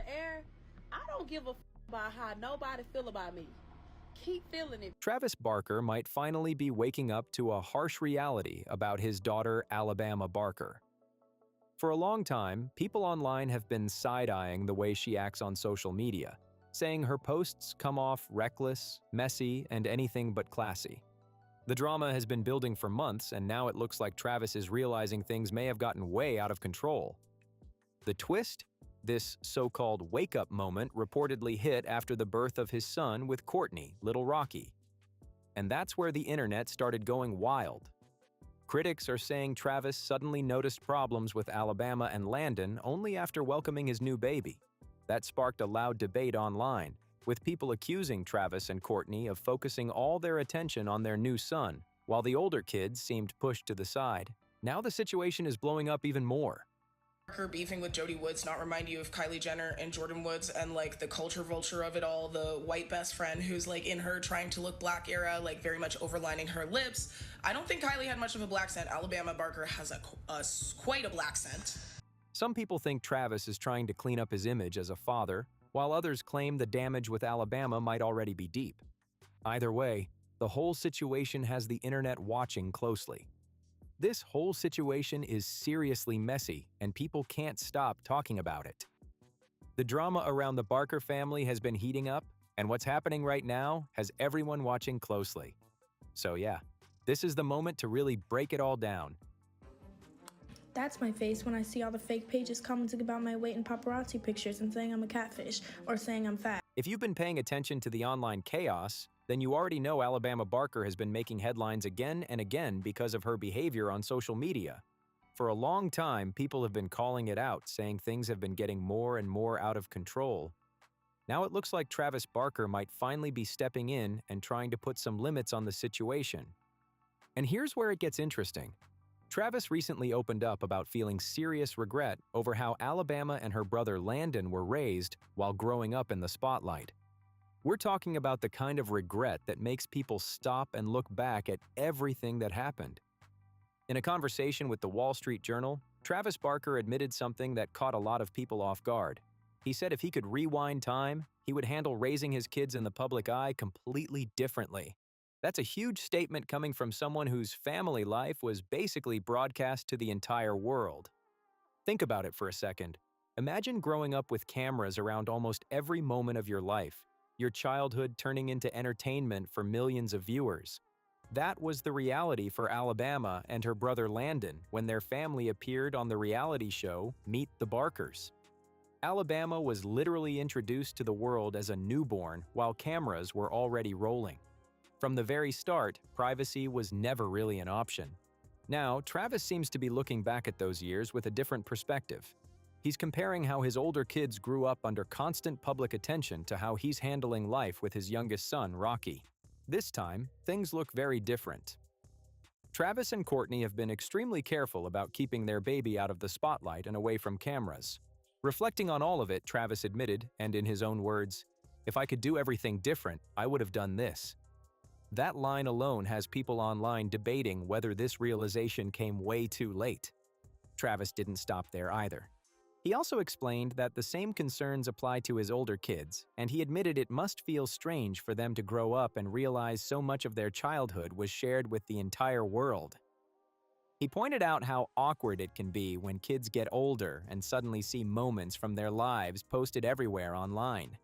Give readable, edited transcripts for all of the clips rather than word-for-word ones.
air, I don't give a about how nobody feel about me. Keep feeling it. Travis Barker might finally be waking up to a harsh reality about his daughter, Alabama Barker. For a long time, people online have been side-eyeing the way she acts on social media, saying her posts come off reckless, messy, and anything but classy. The drama has been building for months, and now it looks like Travis is realizing things may have gotten way out of control. The twist? This so-called wake-up moment reportedly hit after the birth of his son with Courtney, Little Rocky. And that's where the internet started going wild. Critics are saying Travis suddenly noticed problems with Alabama and Landon only after welcoming his new baby. That sparked a loud debate online, with people accusing Travis and Courtney of focusing all their attention on their new son, while the older kids seemed pushed to the side. Now the situation is blowing up even more. Barker beefing with Jody Woods not remind you of Kylie Jenner and Jordan Woods and like the culture vulture of it all, the white best friend who's like in her trying to look black era, like very much overlining her lips. I don't think Kylie had much of a black scent. Alabama Barker has quite a black scent. Some people think Travis is trying to clean up his image as a father, while others claim the damage with Alabama might already be deep. Either way, the whole situation has the internet watching closely. This whole situation is seriously messy, and people can't stop talking about it. The drama around the Barker family has been heating up, and what's happening right now has everyone watching closely. So yeah, this is the moment to really break it all down. That's my face when I see all the fake pages commenting about my weight and paparazzi pictures and saying I'm a catfish or saying I'm fat. If you've been paying attention to the online chaos, then you already know Alabama Barker has been making headlines again and again because of her behavior on social media. For a long time, people have been calling it out, saying things have been getting more and more out of control. Now it looks like Travis Barker might finally be stepping in and trying to put some limits on the situation. And here's where it gets interesting. Travis recently opened up about feeling serious regret over how Alabama and her brother Landon were raised while growing up in the spotlight. We're talking about the kind of regret that makes people stop and look back at everything that happened. In a conversation with the Wall Street Journal, Travis Barker admitted something that caught a lot of people off guard. He said if he could rewind time, he would handle raising his kids in the public eye completely differently. That's a huge statement coming from someone whose family life was basically broadcast to the entire world. Think about it for a second. Imagine growing up with cameras around almost every moment of your life, your childhood turning into entertainment for millions of viewers. That was the reality for Alabama and her brother Landon when their family appeared on the reality show Meet the Barkers. Alabama was literally introduced to the world as a newborn while cameras were already rolling. From the very start, privacy was never really an option. Now, Travis seems to be looking back at those years with a different perspective. He's comparing how his older kids grew up under constant public attention to how he's handling life with his youngest son, Rocky. This time, things look very different. Travis and Courtney have been extremely careful about keeping their baby out of the spotlight and away from cameras. Reflecting on all of it, Travis admitted, and in his own words, "If I could do everything different, I would have done this." That line alone has people online debating whether this realization came way too late. Travis didn't stop there either. He also explained that the same concerns apply to his older kids, and he admitted it must feel strange for them to grow up and realize so much of their childhood was shared with the entire world. He pointed out how awkward it can be when kids get older and suddenly see moments from their lives posted everywhere online.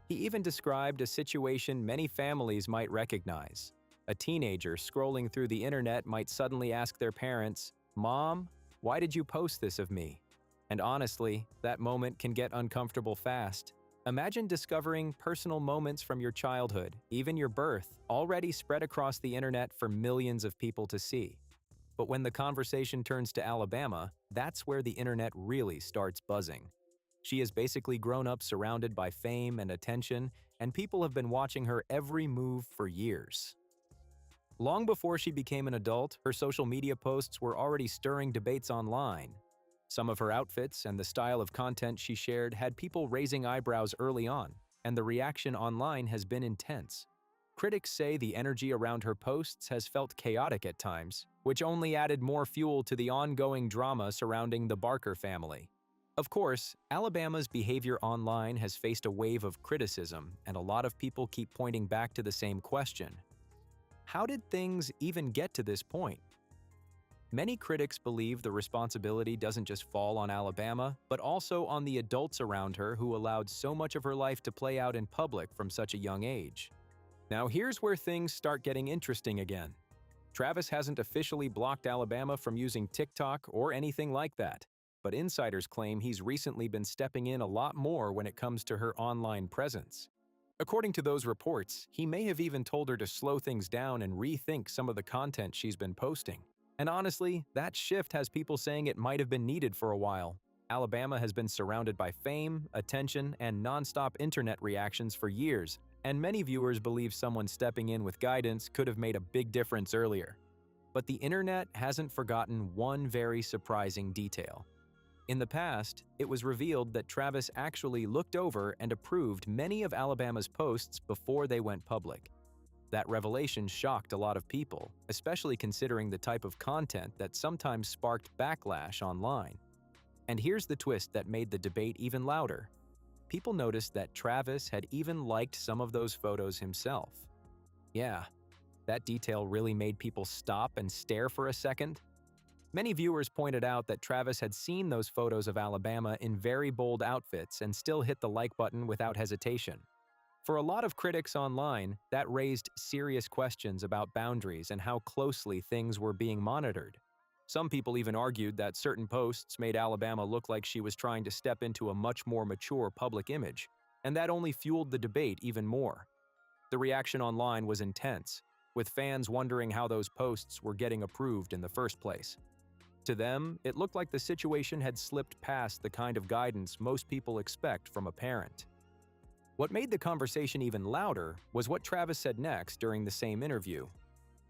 He even described a situation many families might recognize. A teenager scrolling through the internet might suddenly ask their parents, "Mom, why did you post this of me?" And honestly, that moment can get uncomfortable fast. Imagine discovering personal moments from your childhood, even your birth, already spread across the internet for millions of people to see. But when the conversation turns to Alabama, that's where the internet really starts buzzing. She has basically grown up surrounded by fame and attention, and people have been watching her every move for years. Long before she became an adult, her social media posts were already stirring debates online. Some of her outfits and the style of content she shared had people raising eyebrows early on, and the reaction online has been intense. Critics say the energy around her posts has felt chaotic at times, which only added more fuel to the ongoing drama surrounding the Barker family. Of course, Alabama's behavior online has faced a wave of criticism, and a lot of people keep pointing back to the same question. How did things even get to this point? Many critics believe the responsibility doesn't just fall on Alabama, but also on the adults around her who allowed so much of her life to play out in public from such a young age. Now here's where things start getting interesting again. Travis hasn't officially blocked Alabama from using TikTok or anything like that, but insiders claim he's recently been stepping in a lot more when it comes to her online presence. According to those reports, he may have even told her to slow things down and rethink some of the content she's been posting. And honestly, that shift has people saying it might have been needed for a while. Alabama has been surrounded by fame, attention, and nonstop internet reactions for years, and many viewers believe someone stepping in with guidance could have made a big difference earlier. But the internet hasn't forgotten one very surprising detail. In the past, it was revealed that Travis actually looked over and approved many of Alabama's posts before they went public. That revelation shocked a lot of people, especially considering the type of content that sometimes sparked backlash online. And here's the twist that made the debate even louder. People noticed that Travis had even liked some of those photos himself. Yeah, that detail really made people stop and stare for a second. Many viewers pointed out that Travis had seen those photos of Alabama in very bold outfits and still hit the like button without hesitation. For a lot of critics online, that raised serious questions about boundaries and how closely things were being monitored. Some people even argued that certain posts made Alabama look like she was trying to step into a much more mature public image, and that only fueled the debate even more. The reaction online was intense, with fans wondering how those posts were getting approved in the first place. To them, it looked like the situation had slipped past the kind of guidance most people expect from a parent. What made the conversation even louder was what Travis said next during the same interview.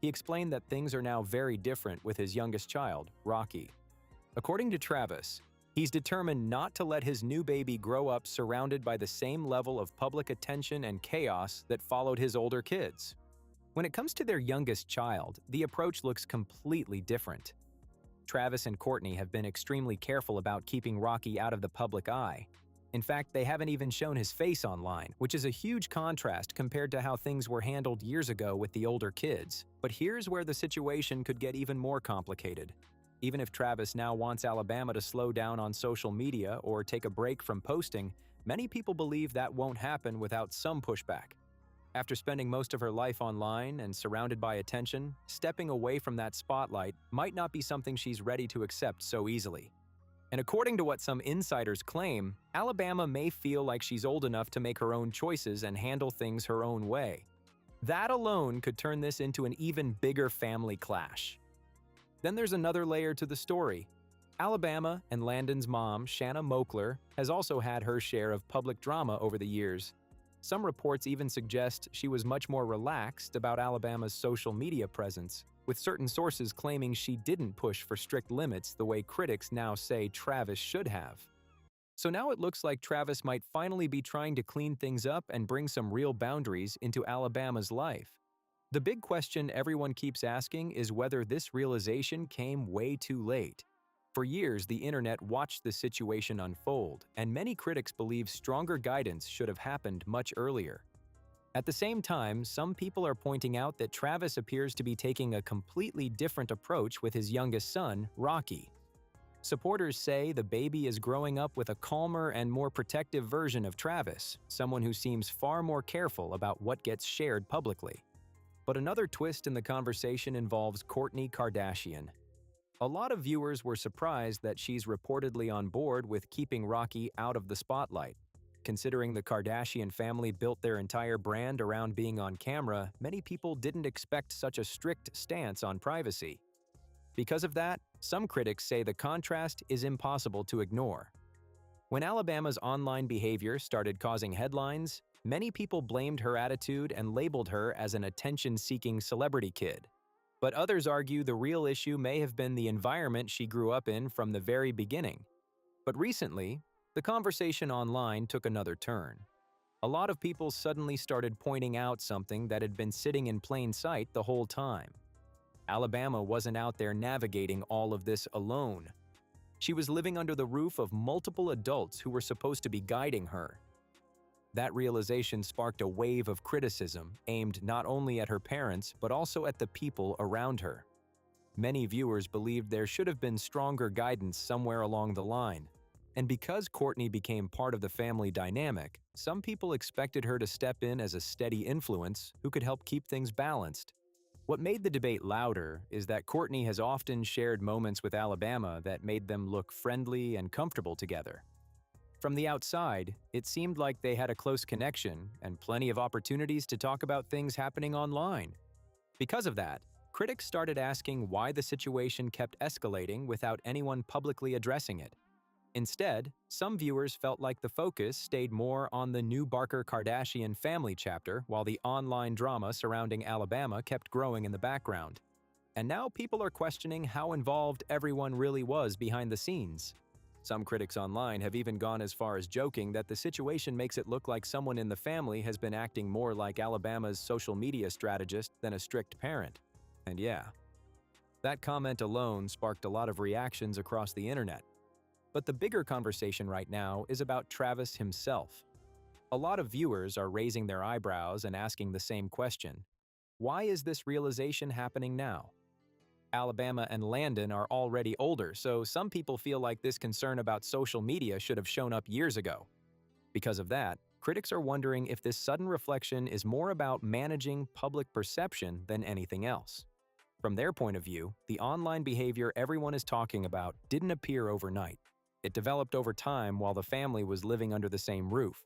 He explained that things are now very different with his youngest child, Rocky. According to Travis, he's determined not to let his new baby grow up surrounded by the same level of public attention and chaos that followed his older kids. When it comes to their youngest child, the approach looks completely different. Travis and Courtney have been extremely careful about keeping Rocky out of the public eye. In fact, they haven't even shown his face online, which is a huge contrast compared to how things were handled years ago with the older kids. But here's where the situation could get even more complicated. Even if Travis now wants Alabama to slow down on social media or take a break from posting, many people believe that won't happen without some pushback. After spending most of her life online and surrounded by attention, stepping away from that spotlight might not be something she's ready to accept so easily. And according to what some insiders claim, Alabama may feel like she's old enough to make her own choices and handle things her own way. That alone could turn this into an even bigger family clash. Then there's another layer to the story. Alabama and Landon's mom, Shanna Moakler, has also had her share of public drama over the years. Some reports even suggest she was much more relaxed about Alabama's social media presence, with certain sources claiming she didn't push for strict limits the way critics now say Travis should have. So now it looks like Travis might finally be trying to clean things up and bring some real boundaries into Alabama's life. The big question everyone keeps asking is whether this realization came way too late. For years, the internet watched the situation unfold, and many critics believe stronger guidance should have happened much earlier. At the same time, some people are pointing out that Travis appears to be taking a completely different approach with his youngest son, Rocky. Supporters say the baby is growing up with a calmer and more protective version of Travis, someone who seems far more careful about what gets shared publicly. But another twist in the conversation involves Courtney Kardashian. A lot of viewers were surprised that she's reportedly on board with keeping Rocky out of the spotlight. Considering the Kardashian family built their entire brand around being on camera, many people didn't expect such a strict stance on privacy. Because of that, some critics say the contrast is impossible to ignore. When Alabama's online behavior started causing headlines, many people blamed her attitude and labeled her as an attention-seeking celebrity kid. But others argue the real issue may have been the environment she grew up in from the very beginning. But recently, the conversation online took another turn. A lot of people suddenly started pointing out something that had been sitting in plain sight the whole time. Alabama wasn't out there navigating all of this alone. She was living under the roof of multiple adults who were supposed to be guiding her. That realization sparked a wave of criticism aimed not only at her parents but also at the people around her. Many viewers believed there should have been stronger guidance somewhere along the line. And because Courtney became part of the family dynamic, some people expected her to step in as a steady influence who could help keep things balanced. What made the debate louder is that Courtney has often shared moments with Alabama that made them look friendly and comfortable together. From the outside, it seemed like they had a close connection and plenty of opportunities to talk about things happening online. Because of that, critics started asking why the situation kept escalating without anyone publicly addressing it. Instead, some viewers felt like the focus stayed more on the new Barker-Kardashian family chapter while the online drama surrounding Alabama kept growing in the background. And now people are questioning how involved everyone really was behind the scenes. Some critics online have even gone as far as joking that the situation makes it look like someone in the family has been acting more like Alabama's social media strategist than a strict parent. And yeah, that comment alone sparked a lot of reactions across the internet. But the bigger conversation right now is about Travis himself. A lot of viewers are raising their eyebrows and asking the same question. Why is this realization happening now? Alabama and Landon are already older, so some people feel like this concern about social media should have shown up years ago. Because of that, critics are wondering if this sudden reflection is more about managing public perception than anything else. From their point of view, the online behavior everyone is talking about didn't appear overnight. It developed over time while the family was living under the same roof.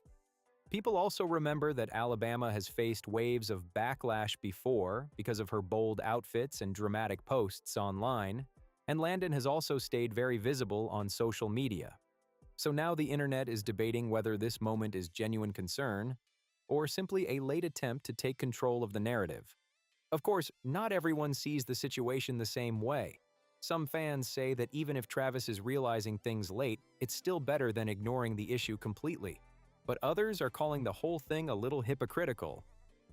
People also remember that Alabama has faced waves of backlash before because of her bold outfits and dramatic posts online, and Landon has also stayed very visible on social media. So now the internet is debating whether this moment is genuine concern or simply a late attempt to take control of the narrative. Of course, not everyone sees the situation the same way. Some fans say that even if Travis is realizing things late, it's still better than ignoring the issue completely. But others are calling the whole thing a little hypocritical.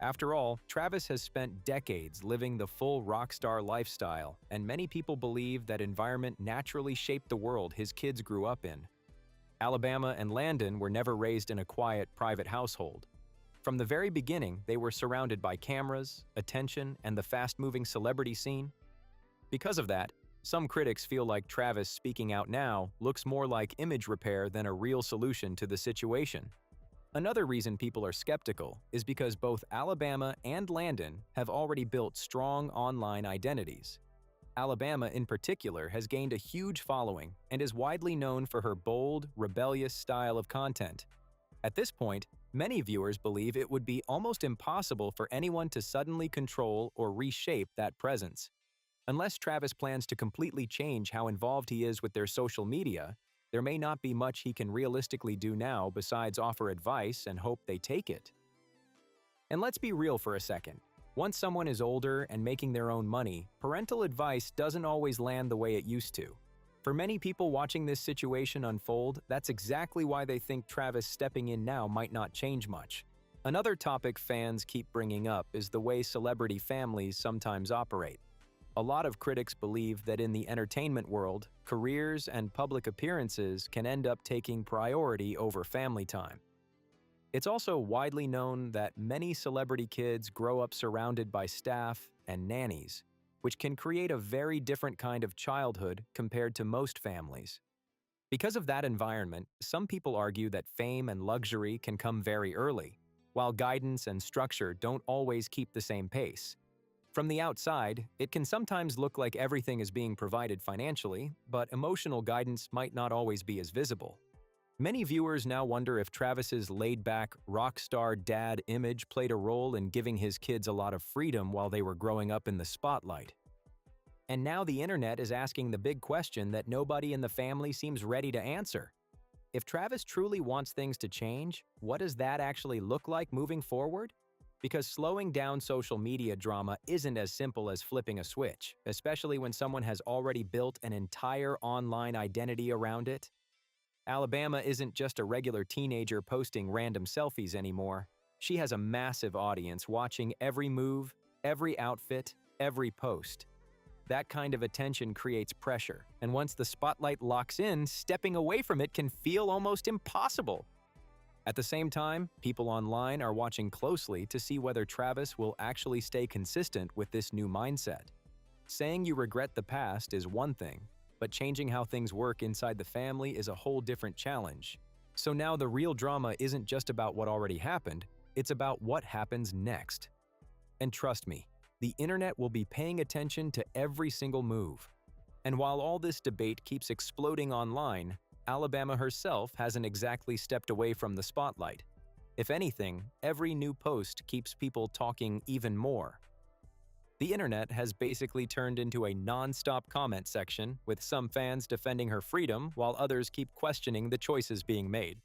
After all, Travis has spent decades living the full rock star lifestyle, and many people believe that environment naturally shaped the world his kids grew up in. Alabama and Landon were never raised in a quiet, private household. From the very beginning, they were surrounded by cameras, attention, and the fast-moving celebrity scene. Because of that, some critics feel like Travis speaking out now looks more like image repair than a real solution to the situation. Another reason people are skeptical is because both Alabama and Landon have already built strong online identities. Alabama, in particular, has gained a huge following and is widely known for her bold, rebellious style of content. At this point, many viewers believe it would be almost impossible for anyone to suddenly control or reshape that presence. Unless Travis plans to completely change how involved he is with their social media, there may not be much he can realistically do now besides offer advice and hope they take it. And let's be real for a second. Once someone is older and making their own money, parental advice doesn't always land the way it used to. For many people watching this situation unfold, that's exactly why they think Travis stepping in now might not change much. Another topic fans keep bringing up is the way celebrity families sometimes operate. A lot of critics believe that in the entertainment world, careers and public appearances can end up taking priority over family time. It's also widely known that many celebrity kids grow up surrounded by staff and nannies, which can create a very different kind of childhood compared to most families. Because of that environment, some people argue that fame and luxury can come very early, while guidance and structure don't always keep the same pace. From the outside, it can sometimes look like everything is being provided financially, but emotional guidance might not always be as visible. Many viewers now wonder if Travis's laid-back, rock star dad image played a role in giving his kids a lot of freedom while they were growing up in the spotlight. And now the internet is asking the big question that nobody in the family seems ready to answer. If Travis truly wants things to change, what does that actually look like moving forward? Because slowing down social media drama isn't as simple as flipping a switch, especially when someone has already built an entire online identity around it. Alabama isn't just a regular teenager posting random selfies anymore. She has a massive audience watching every move, every outfit, every post. That kind of attention creates pressure, and once the spotlight locks in, stepping away from it can feel almost impossible. At the same time, people online are watching closely to see whether Travis will actually stay consistent with this new mindset. Saying you regret the past is one thing, but changing how things work inside the family is a whole different challenge. So now the real drama isn't just about what already happened, it's about what happens next. And trust me, the internet will be paying attention to every single move. And while all this debate keeps exploding online, Alabama herself hasn't exactly stepped away from the spotlight. If anything, every new post keeps people talking even more. The internet has basically turned into a non-stop comment section, with some fans defending her freedom while others keep questioning the choices being made.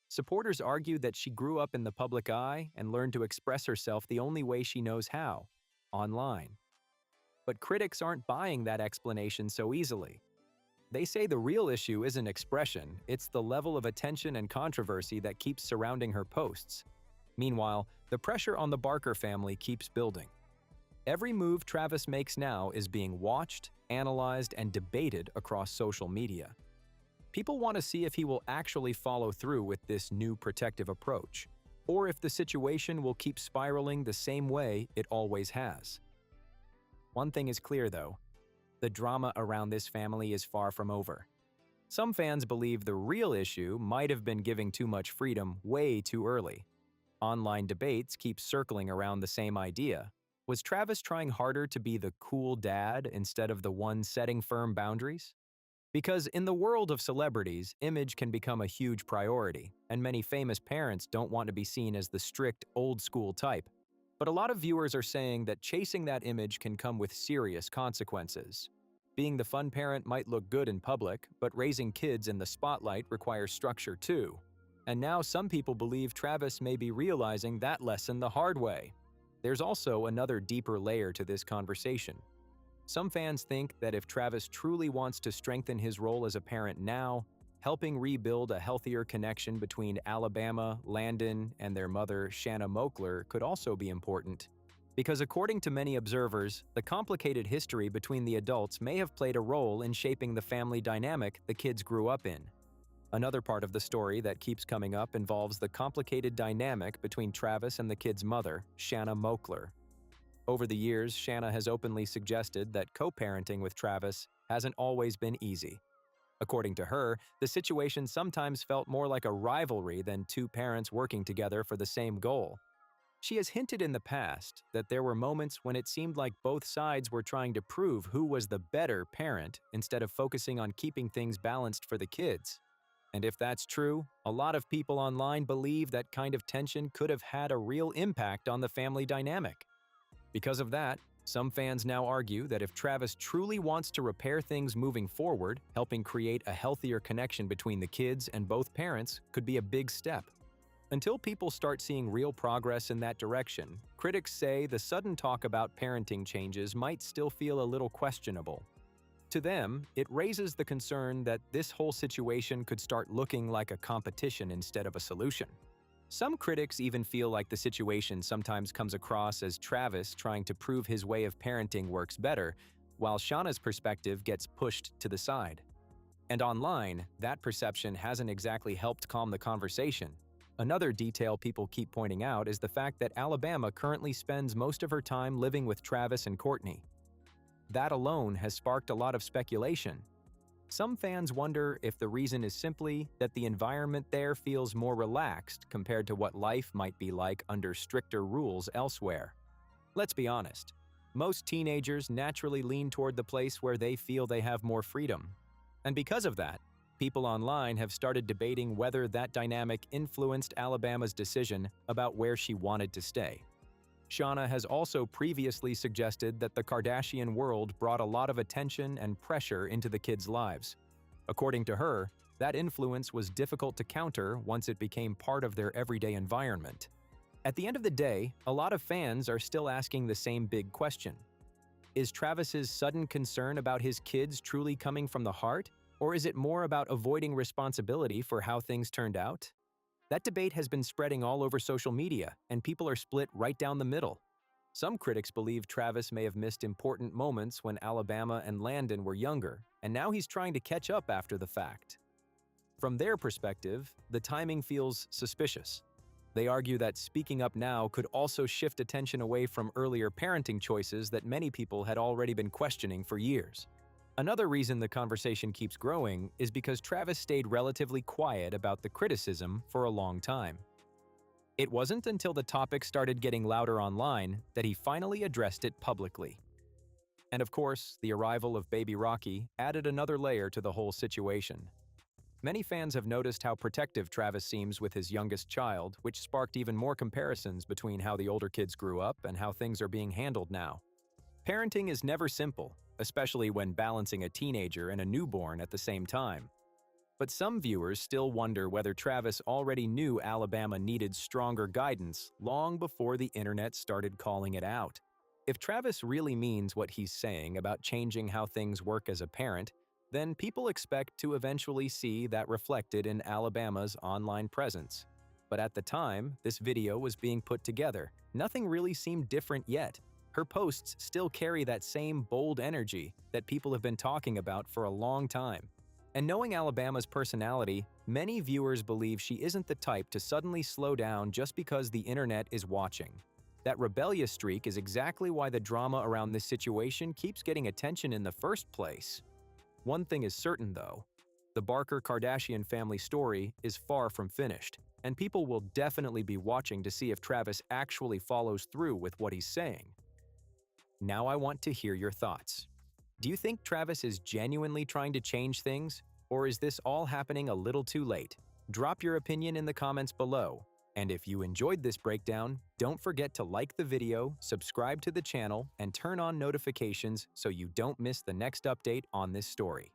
Supporters argue that she grew up in the public eye and learned to express herself the only way she knows how: online. But critics aren't buying that explanation so easily. They say the real issue isn't expression, it's the level of attention and controversy that keeps surrounding her posts. Meanwhile, the pressure on the Barker family keeps building. Every move Travis makes now is being watched, analyzed, and debated across social media. People want to see if he will actually follow through with this new protective approach, or if the situation will keep spiraling the same way it always has. One thing is clear, though. The drama around this family is far from over. Some fans believe the real issue might have been giving too much freedom way too early. Online debates keep circling around the same idea. Was Travis trying harder to be the cool dad instead of the one setting firm boundaries? Because in the world of celebrities, image can become a huge priority, and many famous parents don't want to be seen as the strict, old-school type. But a lot of viewers are saying that chasing that image can come with serious consequences. Being the fun parent might look good in public, but raising kids in the spotlight requires structure too. And now some people believe Travis may be realizing that lesson the hard way. There's also another deeper layer to this conversation. Some fans think that if Travis truly wants to strengthen his role as a parent now, helping rebuild a healthier connection between Alabama, Landon, and their mother, Shanna Moakler, could also be important. Because according to many observers, the complicated history between the adults may have played a role in shaping the family dynamic the kids grew up in. Another part of the story that keeps coming up involves the complicated dynamic between Travis and the kid's mother, Shanna Moakler. Over the years, Shanna has openly suggested that co-parenting with Travis hasn't always been easy. According to her, the situation sometimes felt more like a rivalry than two parents working together for the same goal. She has hinted in the past that there were moments when it seemed like both sides were trying to prove who was the better parent instead of focusing on keeping things balanced for the kids. And if that's true, a lot of people online believe that kind of tension could have had a real impact on the family dynamic. Because of that, some fans now argue that if Travis truly wants to repair things moving forward, helping create a healthier connection between the kids and both parents could be a big step. Until people start seeing real progress in that direction, critics say the sudden talk about parenting changes might still feel a little questionable. To them, it raises the concern that this whole situation could start looking like a competition instead of a solution. Some critics even feel like the situation sometimes comes across as Travis trying to prove his way of parenting works better, while Shanna's perspective gets pushed to the side. And online, that perception hasn't exactly helped calm the conversation. Another detail people keep pointing out is the fact that Alabama currently spends most of her time living with Travis and Courtney. That alone has sparked a lot of speculation. Some fans wonder if the reason is simply that the environment there feels more relaxed compared to what life might be like under stricter rules elsewhere. Let's be honest, most teenagers naturally lean toward the place where they feel they have more freedom. And because of that, people online have started debating whether that dynamic influenced Alabama's decision about where she wanted to stay. Shanna has also previously suggested that the Kardashian world brought a lot of attention and pressure into the kids' lives. According to her, that influence was difficult to counter once it became part of their everyday environment. At the end of the day, a lot of fans are still asking the same big question. Is Travis's sudden concern about his kids truly coming from the heart, or is it more about avoiding responsibility for how things turned out? That debate has been spreading all over social media, and people are split right down the middle. Some critics believe Travis may have missed important moments when Alabama and Landon were younger, and now he's trying to catch up after the fact. From their perspective, the timing feels suspicious. They argue that speaking up now could also shift attention away from earlier parenting choices that many people had already been questioning for years. Another reason the conversation keeps growing is because Travis stayed relatively quiet about the criticism for a long time. It wasn't until the topic started getting louder online that he finally addressed it publicly. And of course, the arrival of baby Rocky added another layer to the whole situation. Many fans have noticed how protective Travis seems with his youngest child, which sparked even more comparisons between how the older kids grew up and how things are being handled now. Parenting is never simple, especially when balancing a teenager and a newborn at the same time. But some viewers still wonder whether Travis already knew Alabama needed stronger guidance long before the internet started calling it out. If Travis really means what he's saying about changing how things work as a parent, then people expect to eventually see that reflected in Alabama's online presence. But at the time this video was being put together, nothing really seemed different yet. Her posts still carry that same bold energy that people have been talking about for a long time. And knowing Alabama's personality, many viewers believe she isn't the type to suddenly slow down just because the internet is watching. That rebellious streak is exactly why the drama around this situation keeps getting attention in the first place. One thing is certain, though. The Barker-Kardashian family story is far from finished, and people will definitely be watching to see if Travis actually follows through with what he's saying. Now I want to hear your thoughts. Do you think Travis is genuinely trying to change things, or is this all happening a little too late? Drop your opinion in the comments below. And if you enjoyed this breakdown, don't forget to like the video, subscribe to the channel, and turn on notifications so you don't miss the next update on this story.